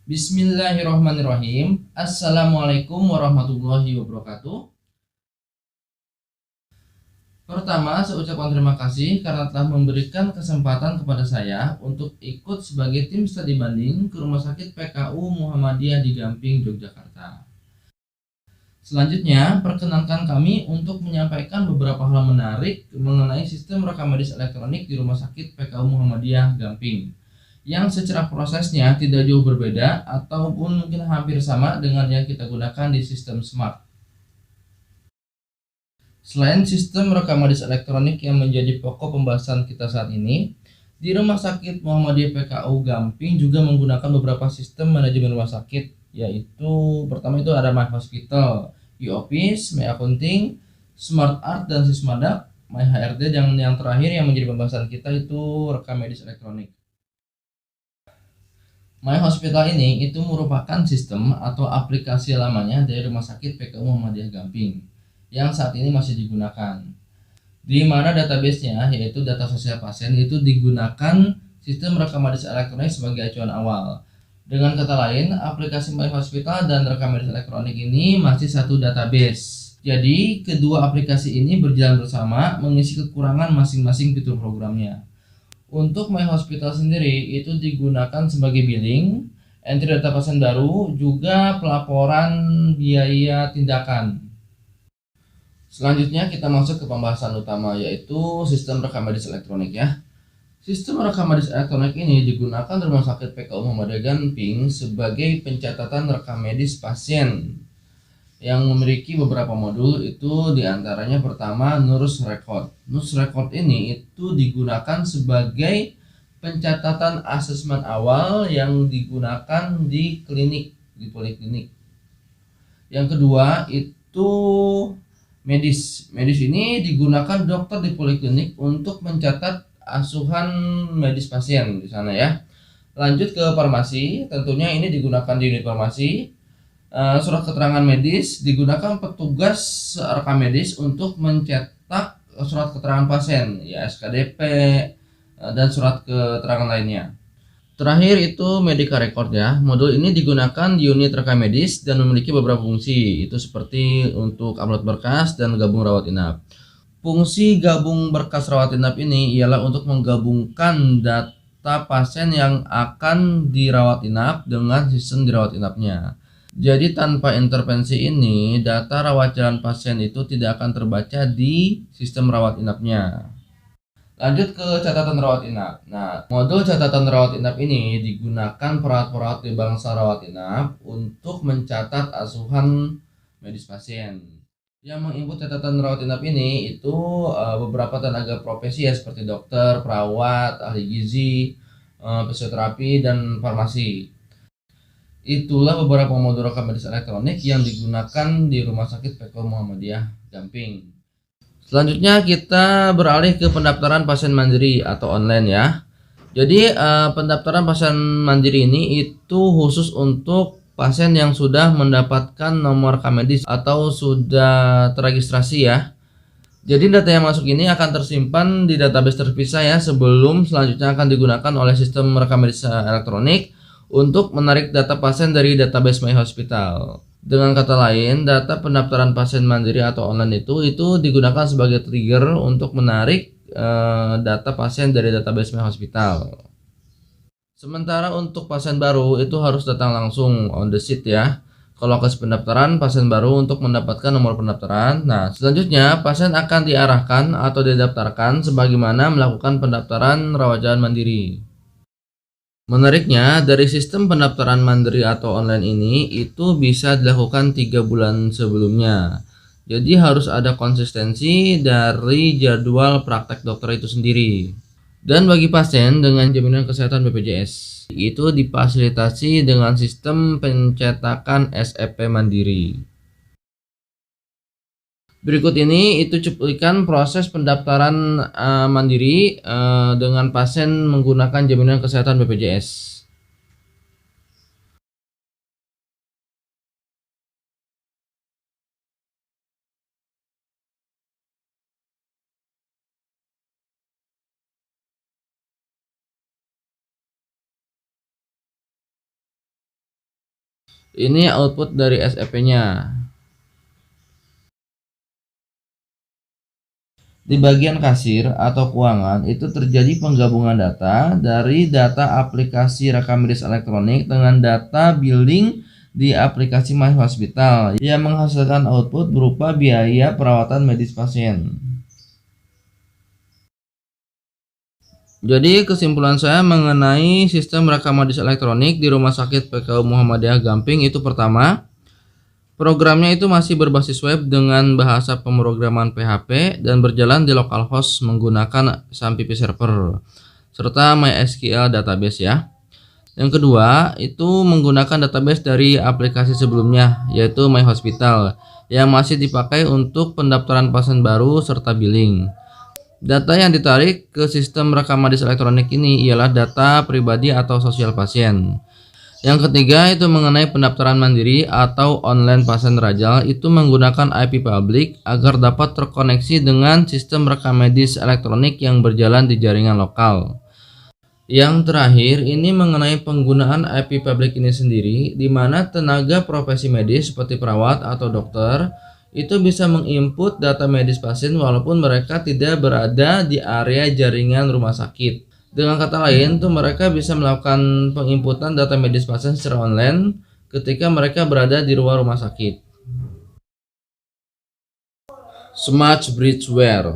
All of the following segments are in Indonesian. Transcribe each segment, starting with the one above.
Bismillahirrahmanirrahim. Assalamualaikum warahmatullahi wabarakatuh. Pertama, saya ucapkan terima kasih karena telah memberikan kesempatan kepada saya untuk ikut sebagai tim studi banding ke Rumah Sakit PKU Muhammadiyah di Gamping, Yogyakarta. Selanjutnya, perkenankan kami untuk menyampaikan beberapa hal menarik mengenai sistem rekam medis elektronik di Rumah Sakit PKU Muhammadiyah Gamping, yang secara prosesnya tidak jauh berbeda ataupun mungkin hampir sama dengan yang kita gunakan di sistem smart. Selain sistem rekam medis elektronik yang menjadi pokok pembahasan kita saat ini, di Rumah Sakit Muhammadiyah PKU Gamping juga menggunakan beberapa sistem manajemen rumah sakit, yaitu pertama itu ada My Hospital, e-Office, My Accounting, Smart Art, dan Sismadak, My HRD, dan yang terakhir yang menjadi pembahasan kita itu rekam medis elektronik. My Hospital ini itu merupakan sistem atau aplikasi lamanya dari Rumah Sakit PKU Muhammadiyah Gamping yang saat ini masih digunakan. Di mana database-nya yaitu data sosial pasien itu digunakan sistem rekam medis elektronik sebagai acuan awal. Dengan kata lain, aplikasi My Hospital dan rekam medis elektronik ini masih satu database. Jadi, kedua aplikasi ini berjalan bersama mengisi kekurangan masing-masing fitur programnya. Untuk My Hospital sendiri itu digunakan sebagai billing, entry data pasien baru, juga pelaporan biaya tindakan. Selanjutnya kita masuk ke pembahasan utama yaitu sistem rekam medis elektronik ya. Sistem rekam medis elektronik ini digunakan Rumah Sakit PKU Muhammadiyah Gamping sebagai pencatatan rekam medis pasien yang memiliki beberapa modul, itu diantaranya pertama Nurse Record. Nurse Record ini itu digunakan sebagai pencatatan asesmen awal yang digunakan di klinik, di poliklinik. Yang kedua itu medis. Medis ini digunakan dokter di poliklinik untuk mencatat asuhan medis pasien di sana ya. Lanjut ke farmasi, tentunya ini digunakan di unit farmasi. Surat keterangan medis digunakan petugas rekam medis untuk mencetak surat keterangan pasien, ya SKDP, dan surat keterangan lainnya. Terakhir itu medical record ya. Modul ini digunakan di unit rekam medis dan memiliki beberapa fungsi. Itu seperti untuk upload berkas dan gabung rawat inap. Fungsi gabung berkas rawat inap ini ialah untuk menggabungkan data pasien yang akan dirawat inap dengan sistem dirawat inapnya. Jadi tanpa intervensi ini, data rawat jalan pasien itu tidak akan terbaca di sistem rawat inapnya. Lanjut ke catatan rawat inap. Nah, modul catatan rawat inap ini digunakan perawat-perawat di bangsa rawat inap untuk mencatat asuhan medis pasien. Yang menginput catatan rawat inap ini itu beberapa tenaga profesi ya, seperti dokter, perawat, ahli gizi, fisioterapi, dan farmasi. Itulah beberapa modul rekam medis elektronik yang digunakan di Rumah Sakit PKU Muhammadiyah Gamping. Selanjutnya kita beralih ke pendaftaran pasien mandiri atau online ya. Jadi pendaftaran pasien mandiri ini itu khusus untuk pasien yang sudah mendapatkan nomor rekam medis atau sudah terregistrasi ya. Jadi data yang masuk ini akan tersimpan di database terpisah ya, sebelum selanjutnya akan digunakan oleh sistem rekam medis elektronik untuk menarik data pasien dari database My Hospital. Dengan kata lain, data pendaftaran pasien mandiri atau online itu digunakan sebagai trigger untuk menarik data pasien dari database My Hospital. Sementara untuk pasien baru itu harus datang langsung on the seat ya. Kalau lokasi pendaftaran pasien baru untuk mendapatkan nomor pendaftaran. Nah, selanjutnya pasien akan diarahkan atau didaftarkan sebagaimana melakukan pendaftaran rawat jalan mandiri. Menariknya, dari sistem pendaftaran mandiri atau online ini itu bisa dilakukan 3 bulan sebelumnya. Jadi harus ada konsistensi dari jadwal praktek dokter itu sendiri. Dan bagi pasien dengan jaminan kesehatan BPJS, itu difasilitasi dengan sistem pencetakan SEP mandiri. Berikut ini itu cuplikan proses pendaftaran mandiri dengan pasien menggunakan jaminan kesehatan BPJS. Ini output dari SEP-nya. Di bagian kasir atau keuangan itu terjadi penggabungan data dari data aplikasi rekam medis elektronik dengan data billing di aplikasi My Hospital yang menghasilkan output berupa biaya perawatan medis pasien. Jadi kesimpulan saya mengenai sistem rekam medis elektronik di Rumah Sakit PKU Muhammadiyah Gamping itu pertama, programnya itu masih berbasis web dengan bahasa pemrograman PHP dan berjalan di localhost menggunakan SAMPP server serta MySQL database ya. Yang kedua, itu menggunakan database dari aplikasi sebelumnya yaitu My Hospital yang masih dipakai untuk pendaftaran pasien baru serta billing. Data yang ditarik ke sistem rekam medis elektronik ini ialah data pribadi atau sosial pasien. Yang ketiga itu mengenai pendaftaran mandiri atau online pasien rajal itu menggunakan IP public agar dapat terkoneksi dengan sistem rekam medis elektronik yang berjalan di jaringan lokal. Yang terakhir ini mengenai penggunaan IP public ini sendiri, di mana tenaga profesi medis seperti perawat atau dokter itu bisa menginput data medis pasien walaupun mereka tidak berada di area jaringan rumah sakit. Dengan kata lain, tuh mereka bisa melakukan penginputan data medis pasien secara online ketika mereka berada di luar rumah sakit. Smart Bridgeware.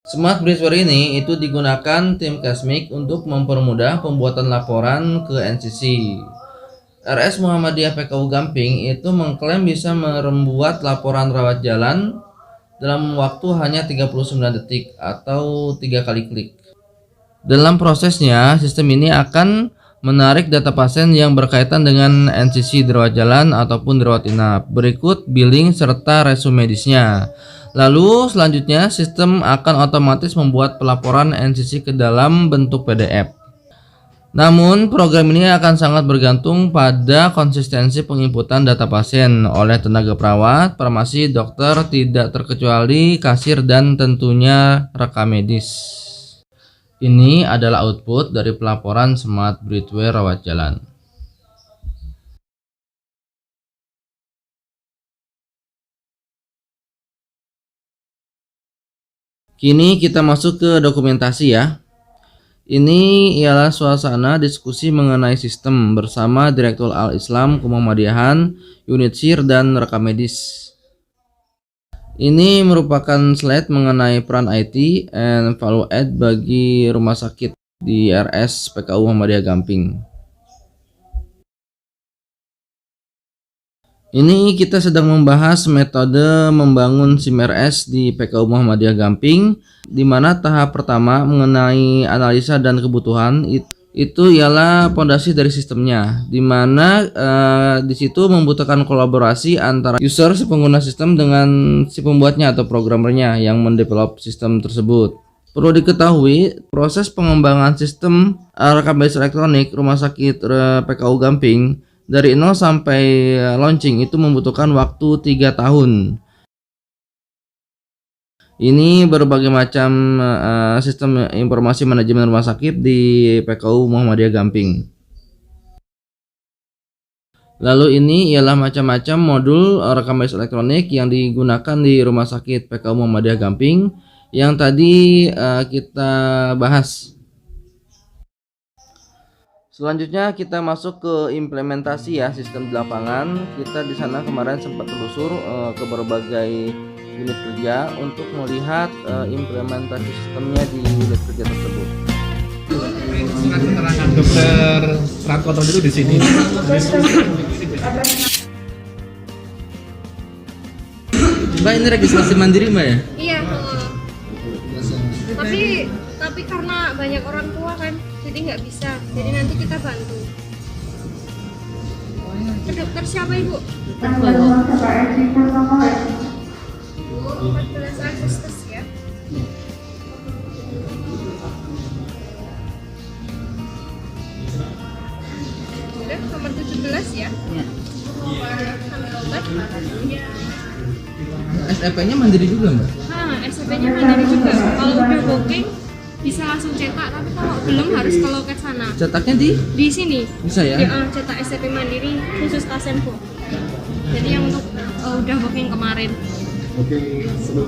Smart Bridgeware ini itu digunakan tim Kasmik untuk mempermudah pembuatan laporan ke NCC. RS Muhammadiyah PKU Gamping itu mengklaim bisa membuat laporan rawat jalan dalam waktu hanya 39 detik atau 3 kali klik. Dalam prosesnya, sistem ini akan menarik data pasien yang berkaitan dengan NCC dirawat jalan ataupun dirawat inap, berikut billing serta resume medisnya. Lalu selanjutnya sistem akan otomatis membuat pelaporan NCC ke dalam bentuk PDF. Namun, program ini akan sangat bergantung pada konsistensi penginputan data pasien oleh tenaga perawat, farmasi, dokter, tidak terkecuali kasir dan tentunya rekam medis. Ini adalah output dari pelaporan Smart Bridgeware rawat jalan. Kini kita masuk ke dokumentasi ya. Ini ialah suasana diskusi mengenai sistem bersama Direktur Al-Islam Kemuhammadiyahan, Unit SIR dan rekam medis. Ini merupakan slide mengenai peran IT and value add bagi rumah sakit di RS PKU Muhammadiyah Gamping. Ini kita sedang membahas metode membangun SIM RS di PKU Muhammadiyah Gamping, di mana tahap pertama mengenai analisa dan kebutuhan itu ialah fondasi dari sistemnya, di mana di situ membutuhkan kolaborasi antara user si pengguna sistem dengan si pembuatnya atau programmernya yang mendevelop sistem tersebut. Perlu diketahui, proses pengembangan sistem rekam medis elektronik rumah sakit PKU Gamping dari 0 sampai launching itu membutuhkan waktu 3 tahun. Ini berbagai macam sistem informasi manajemen rumah sakit di PKU Muhammadiyah Gamping. Lalu ini ialah macam-macam modul rekam medis elektronik yang digunakan di rumah sakit PKU Muhammadiyah Gamping yang tadi kita bahas. Selanjutnya kita masuk ke implementasi ya sistem di lapangan. Kita di sana kemarin sempat telusur ke berbagai unit kerja untuk melihat implementasi sistemnya di unit kerja tersebut. Surat keterangan dokter Pratkoto itu di sini. Mbak, ini registrasi mandiri Mbak ya? Iya. Tapi karena banyak orang tua kan, jadi nggak bisa. Jadi nanti kita bantu. Ke dokter siapa Ibu? 14 Agustus ya. Udah nomor 17 ya? Iya. SEP-nya mandiri juga Mbak? SEP-nya mandiri juga. Kalau udah booking bisa langsung cetak, tapi kalau belum harus ke loket sana. Cetaknya Di sini. bisa ya? Cetak STP Mandiri khusus Kasenpo. Jadi yang untuk udah booking kemarin.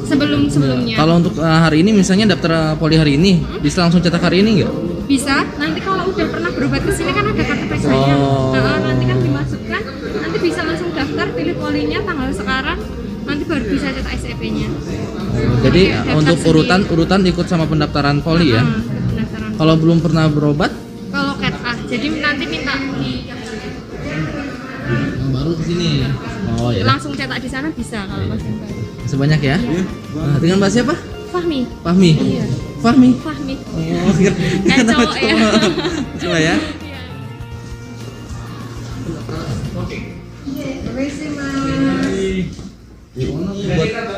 Sebelumnya. Kalau untuk hari ini misalnya daftar poli hari ini, bisa langsung cetak hari ini nggak? Bisa. Nanti kalau udah pernah berobat ke sini kan ada KTP-nya. Nanti kan dimasukkan, nanti bisa langsung daftar, pilih polinya tanggal sekarang, nanti baru bisa cetak STP-nya. Jadi Daftar untuk sendiri. urutan ikut sama pendaftaran poli ya. Pendaftaran. Kalau belum pernah berobat, Kalau cat A, jadi nanti minta baru ke sini. Oh ya. langsung cetak di sana bisa kalau pasien baru. Sebanyak ya. Nah, dengan Mbak siapa? Fahmi. Fahmi. Iya. Fahmi. Fahmi. Oh, Kayak cowok ya. Coba ya.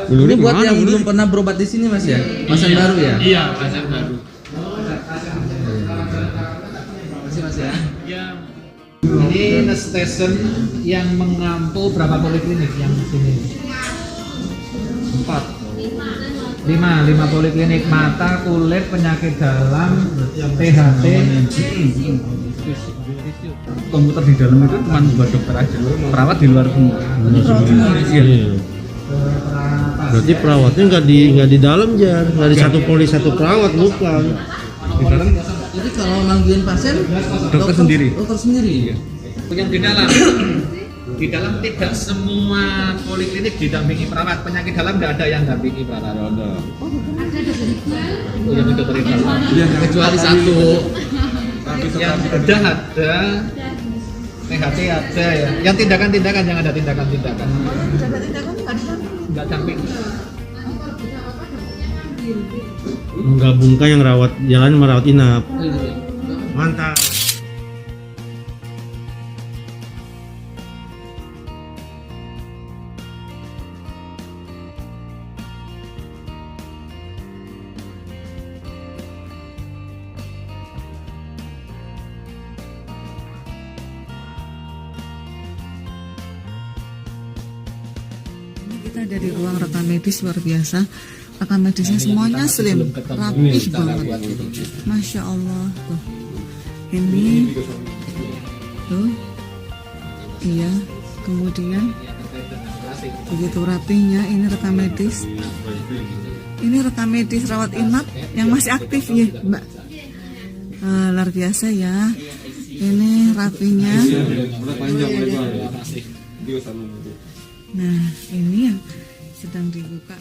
Ini buat yang belum pernah berobat di sini Mas ya? Pasien baru ya? Iya, pasien baru. Makasih Mas ya. Ini station yang mengampu berapa poliklinik yang di sini? 5 poliklinik mata, kulit, penyakit dalam, THT. Komputer di dalam itu cuma buat dokter aja, perawat di luar semua. Iya. Berarti perawatnya nggak di dalam Jar, nggak di satu poli satu perawat, bukan. Di dalam Jadi kalau manggilin pasien dokter sendiri. Dokter sendiri. Yang di dalam tidak semua poliklinik didampingi perawat. Penyakit dalam nggak ada yang dampingi perawat. Ada. Yang itu dalam. Kecuali satu. Yang bedah ada, THT ada ya. Yang tindakan-tindakan yang ada tindakan-tindakan. Nggak damping. Menggabungkan yang rawat jalan merawat inap. Mantap. Kita ada di ruang rekam medis luar biasa. Rekam medisnya semuanya slim, rapih banget. Masya Allah. Tuh. Ini tuh. Iya. Kemudian begitu rapihnya ini rekam medis. Ini rekam medis rawat inap yang masih aktif ya, Mbak. Luar biasa ya. Ini rapihnya. Nah, ini yang sedang dibuka.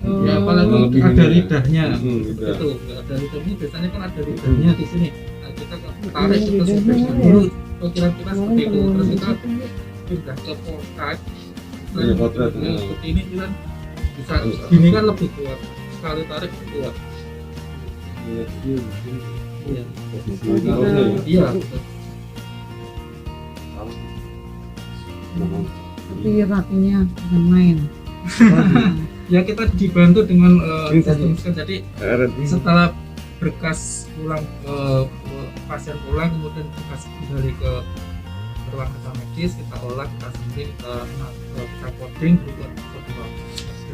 Ya apalagi ada lidahnya. Itu ada lidahnya, biasanya kan ada lidahnya di sini. Nah, kita tarik ke sebelah dulu. Kira-kira seperti itu. Terus kita pindah ke potret. Seperti ini kan bisa. Gini kan lebih kuat. Sekali tarik kuat. Iya. Iya. Tapi rapinya bukan main. Ya kita dibantu dengan sistem scan. Jadi setelah berkas pulang ke pasien pulang, kemudian berkas kembali ke ruang rekam medis, kita olah, kita sampling, kita coding berikut sebuah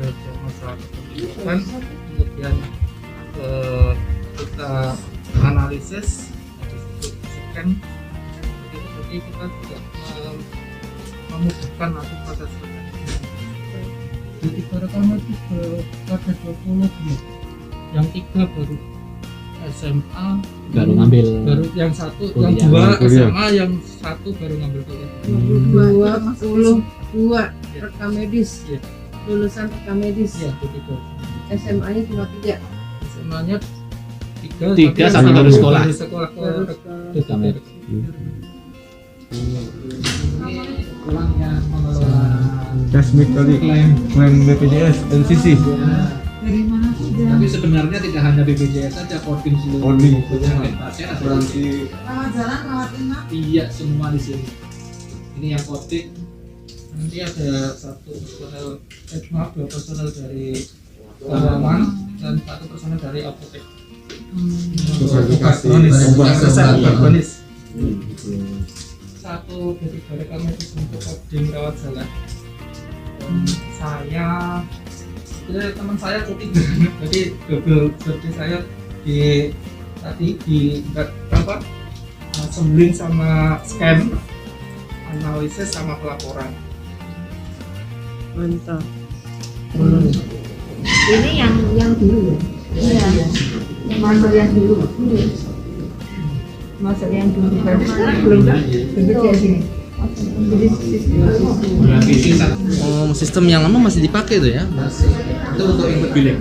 diagnosa kependudukan, kemudian kita analisis, habis itu scan. Jadi kita juga memudahkan nanti proses jadi rekaman itu ada 20 ya. Yang 3 baru SMA baru ngambil baru yang satu kuliah. yang 2 Kuliah. SMA yang 1 baru ngambil kuliah. 22 rekam medis, Iya. lulusan rekam medis. Iya, itu 3. SMA-nya cuma 3. SMA-nya 3, satu baru sekolah. Baru sekolah ke Rekam medis. pulangnya mengelola Dasmik kali klaim BPJS NCC. Dari mana sudah? tapi sebenarnya tidak hanya BPJS saja, kodim seluruh Kodim. penyakit pasien ada di Rawat jalan, rawat inap. iya semua di sini. Ini yang kodim. Nanti ada satu personel, maaf, 2 personel dari Lawan dan 1 personel dari apotek. Karbonis. Satu dari rekam medis untuk kodim rawat jalan. Saya itu ya, teman saya cuti jadi double cuti saya di apa assembling sama scan, analisis sama pelaporan. Mantap. Ini yang dulu ya? Iya. Masuk yang dulu. Masuk yang dulu. Berarti sekarang belum kan? Bekerja sini. Jadi Sistem yang lama masih dipakai tuh ya? Itu untuk input billing.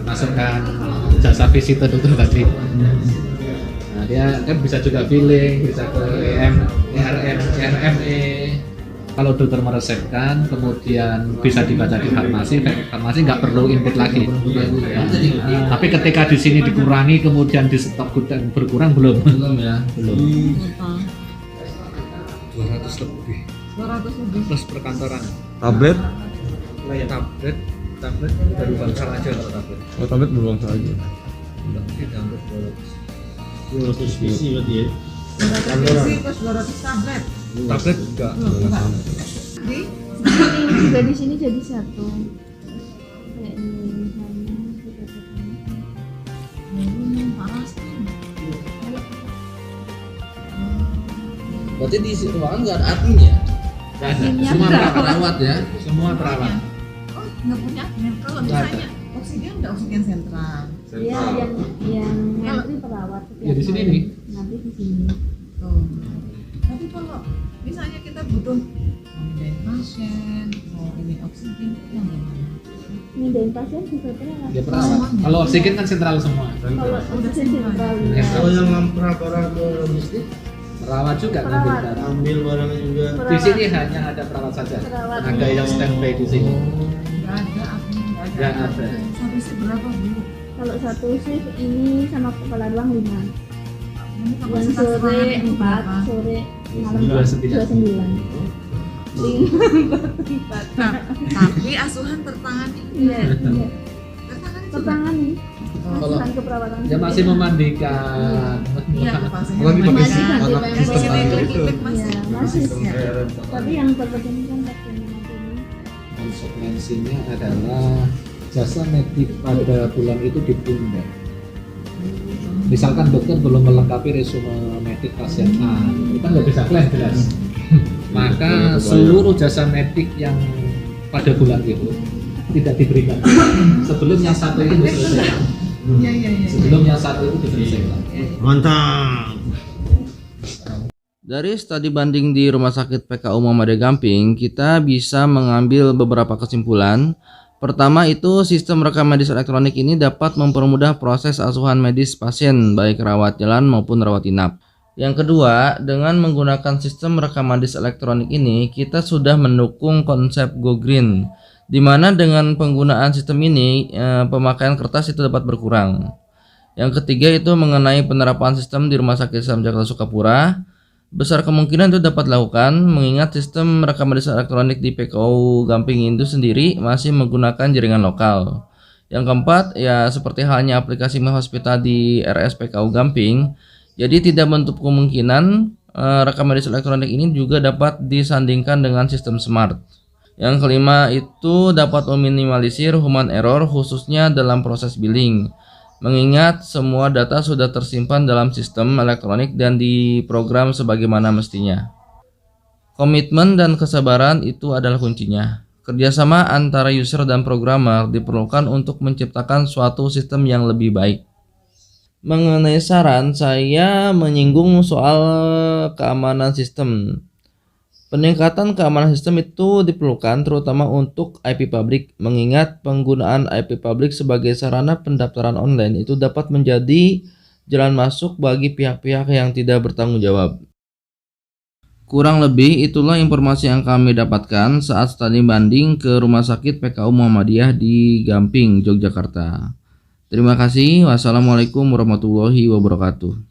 Masukkan jasa visitor itu tadi. Nah, dia kan bisa juga billing, bisa ke RME. Kalau dokter meresepkan, kemudian bisa dibaca di farmasi nggak perlu input lagi. Nah, tapi ketika di sini dikurangi, kemudian di stok gudang berkurang belum ya? Belum. 200 lebih 200 lebih. plus perkantoran. Tablet? Ya, tablet baru bangsa aja kalau tablet. Oh, tablet beruang saja. Lebih hampir 200. 200 PC berarti ya? 200 isi plus 200 tablet. Tablet enggak. Juga di sini jadi satu. Kayak ini misalnya kita Berarti di ruangan nggak ada adminnya? Nggak ada. Adminnya Semua berapa? perawat ya. Semua perawat. Oh, nggak punya admin. Kalau misalnya oksigen nggak oksigen sentral. Iya, yang ngantri perawat. Ya, di sini nih. Nanti di sini. Tuh. Tapi kalau misalnya kita butuh memindahin pasien, mau ini oksigen, yang gimana? Mindahin pasien juga perawat. Dia perawat. Kalau oksigen kan sentral semua. Kalau oksigen sentral Ya. Kalau yang ngamper barang ke logistik, Perawat juga ngambil Perawat. darah. ambil barangnya juga. Di sini hanya ada perawat saja. Perawat. Tenaga yang standby di sini. Nggak ada admin, Nggak ada. Sampai sih berapa bu? Kalau satu shift ini sama kepala ruang 5. Ini Yang kapasitas sore ruangan ini 4, berapa? sore malam 29. 29. Nah, tapi asuhan tertangani. Iya, iya. Tertangani juga. Tertangani. Kalau Asuhan keperawatan. dia masih memandikan. Iya, pasien. Lagi pakai Masih anak pakai Di sistem sini itu. klik-klik masih. Iya, masih. Ya. Tapi yang terpenting kan pasien ini. Konsekuensinya adalah jasa medik pada bulan itu ditunda. Misalkan dokter belum melengkapi resume medik pasien A, kita nggak bisa klaim jelas. Maka seluruh jasa medik yang pada bulan itu tidak diberikan sebelum yang satu itu diselesaikan. Iya, iya, iya. Sebelum yang satu itu diselesaikan. Mantap. Dari studi banding di Rumah Sakit PKU Muhammadiyah Gamping, kita bisa mengambil beberapa kesimpulan. Pertama itu sistem rekam medis elektronik ini dapat mempermudah proses asuhan medis pasien baik rawat jalan maupun rawat inap. Yang kedua, dengan menggunakan sistem rekam medis elektronik ini, kita sudah mendukung konsep Go Green, di mana dengan penggunaan sistem ini pemakaian kertas itu dapat berkurang. Yang ketiga itu mengenai penerapan sistem di Rumah Sakit Islam Jakarta Sukapura. Besar kemungkinan itu dapat dilakukan mengingat sistem rekam medis elektronik di PKU Gamping itu sendiri masih menggunakan jaringan lokal. Yang keempat, ya seperti halnya aplikasi MyHospital di RS PKU Gamping, jadi tidak menutup kemungkinan rekam medis elektronik ini juga dapat disandingkan dengan sistem smart. Yang kelima itu dapat meminimalisir human error khususnya dalam proses billing. Mengingat semua data sudah tersimpan dalam sistem elektronik dan diprogram sebagaimana mestinya. Komitmen dan kesabaran itu adalah kuncinya. Kerjasama antara user dan programmer diperlukan untuk menciptakan suatu sistem yang lebih baik. Mengenai saran, saya menyinggung soal keamanan sistem. Peningkatan keamanan sistem itu diperlukan terutama untuk IP public, mengingat penggunaan IP public sebagai sarana pendaftaran online itu dapat menjadi jalan masuk bagi pihak-pihak yang tidak bertanggung jawab. Kurang lebih itulah informasi yang kami dapatkan saat studi banding ke Rumah Sakit PKU Muhammadiyah di Gamping, Yogyakarta. Terima kasih. Wassalamualaikum warahmatullahi wabarakatuh.